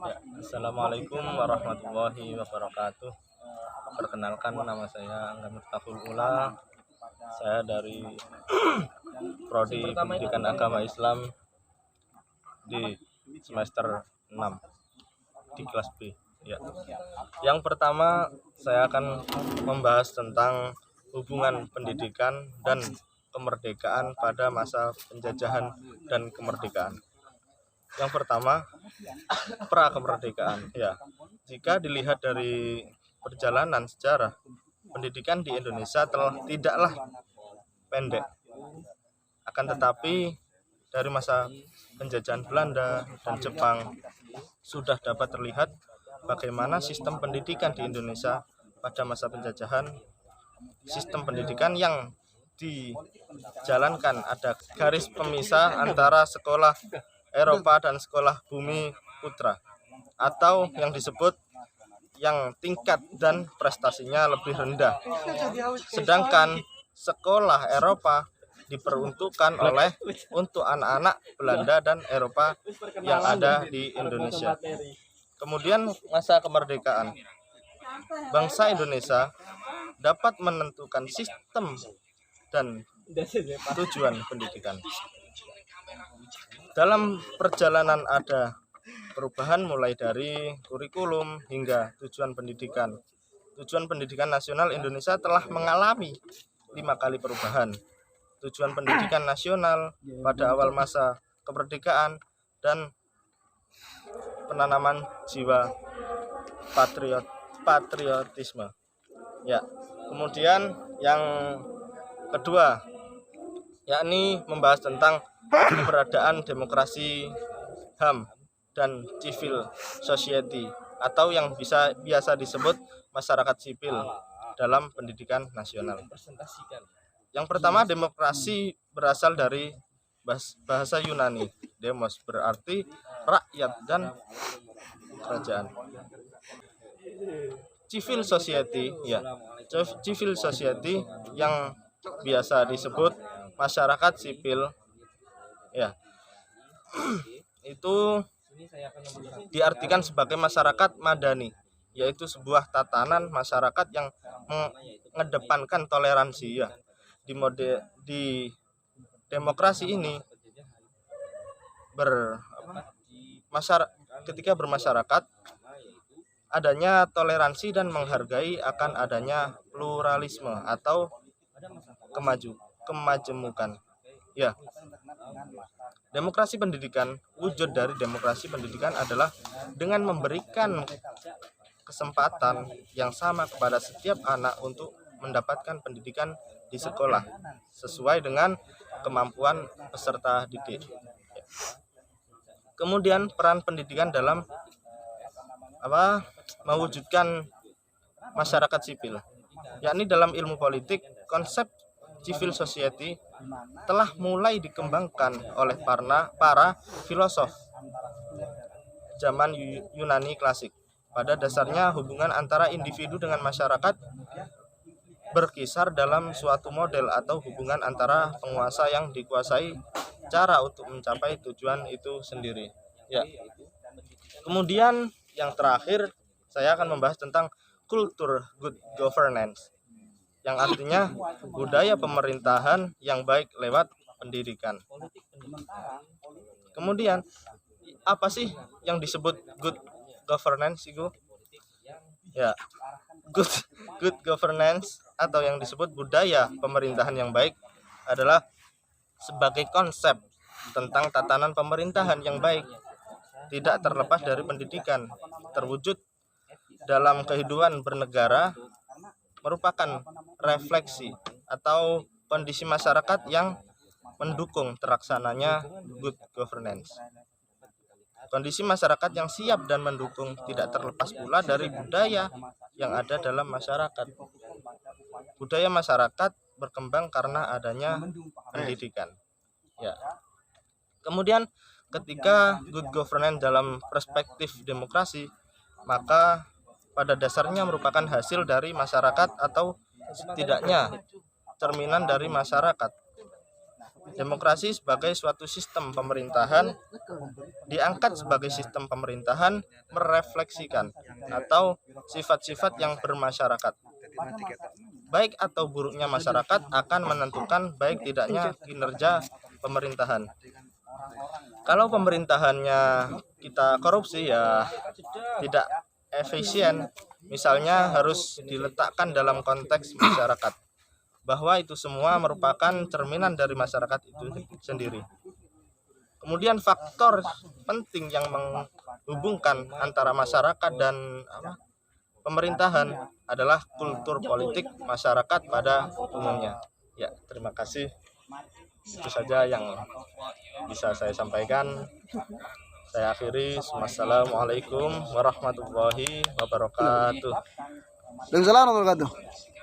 Ya, Assalamualaikum warahmatullahi wabarakatuh. Perkenalkan, nama saya Angga Miftahul Ula. Saya dari Prodi Pendidikan Agama Islam di semester 6 di kelas B. Ya. Yang pertama, saya akan membahas tentang hubungan pendidikan dan kemerdekaan pada masa penjajahan dan kemerdekaan. Yang pertama, pra kemerdekaan. Ya, jika dilihat dari perjalanan sejarah, pendidikan di Indonesia tidaklah pendek. Akan tetapi dari masa penjajahan Belanda dan Jepang sudah dapat terlihat bagaimana sistem pendidikan di Indonesia pada masa penjajahan. Sistem pendidikan yang dijalankan ada garis pemisah antara sekolah Eropa dan sekolah Bumi Putra, atau yang disebut yang tingkat dan prestasinya lebih rendah. Sedangkan sekolah Eropa diperuntukkan untuk anak-anak Belanda dan Eropa yang ada di Indonesia. Kemudian masa kemerdekaan. Bangsa Indonesia dapat menentukan sistem dan tujuan pendidikan. Dalam perjalanan ada perubahan mulai dari kurikulum hingga tujuan pendidikan. Tujuan pendidikan nasional Indonesia telah mengalami 5 kali perubahan. Tujuan pendidikan nasional pada awal masa kemerdekaan dan penanaman jiwa patriotisme. Ya. Kemudian yang kedua, yakni membahas tentang keberadaan demokrasi HAM dan civil society, atau yang biasa disebut masyarakat sipil dalam pendidikan nasional. Yang pertama, demokrasi berasal dari bahasa Yunani. Demos berarti rakyat dan kerajaan. Civil society, ya. Civil society yang biasa disebut masyarakat sipil, ya, itu diartikan sebagai masyarakat madani, yaitu sebuah tatanan masyarakat yang mengedepankan toleransi. Ya, di demokrasi ini ketika bermasyarakat adanya toleransi dan menghargai akan adanya pluralisme atau kemajemukan. Ya. Demokrasi pendidikan, wujud dari demokrasi pendidikan adalah dengan memberikan kesempatan yang sama kepada setiap anak untuk mendapatkan pendidikan di sekolah sesuai dengan kemampuan peserta didik. Kemudian peran pendidikan dalam mewujudkan masyarakat sipil, yakni dalam ilmu politik, konsep civil society telah mulai dikembangkan oleh para filosof zaman Yunani klasik. Pada dasarnya hubungan antara individu dengan masyarakat berkisar dalam suatu model atau hubungan antara penguasa yang dikuasai cara untuk mencapai tujuan itu sendiri. Ya. Kemudian yang terakhir, saya akan membahas tentang kultur good governance, yang artinya budaya pemerintahan yang baik lewat pendidikan. Kemudian apa sih yang disebut good governance itu? Ya, good governance atau yang disebut budaya pemerintahan yang baik adalah sebagai konsep tentang tatanan pemerintahan yang baik, tidak terlepas dari pendidikan, terwujud dalam kehidupan bernegara, merupakan refleksi atau kondisi masyarakat yang mendukung terlaksananya good governance. Kondisi masyarakat yang siap dan mendukung tidak terlepas pula dari budaya yang ada dalam masyarakat. Budaya masyarakat berkembang karena adanya pendidikan. Ya. Kemudian ketika good governance dalam perspektif demokrasi, maka pada dasarnya merupakan hasil dari masyarakat atau setidaknya cerminan dari masyarakat. Demokrasi sebagai suatu sistem pemerintahan diangkat sebagai sistem pemerintahan merefleksikan atau sifat-sifat yang bermasyarakat. Baik atau buruknya masyarakat akan menentukan baik tidaknya kinerja pemerintahan. Kalau pemerintahannya kita korupsi ya tidak efisien. Misalnya harus diletakkan dalam konteks masyarakat, bahwa itu semua merupakan cerminan dari masyarakat itu sendiri. Kemudian faktor penting yang menghubungkan antara masyarakat dan pemerintahan adalah kultur politik masyarakat pada umumnya. Ya, terima kasih. Itu saja yang bisa saya sampaikan. Saya akhiri. Wassalamualaikum warahmatullahi wabarakatuh. Dan salam warahmatullahi wabarakatuh.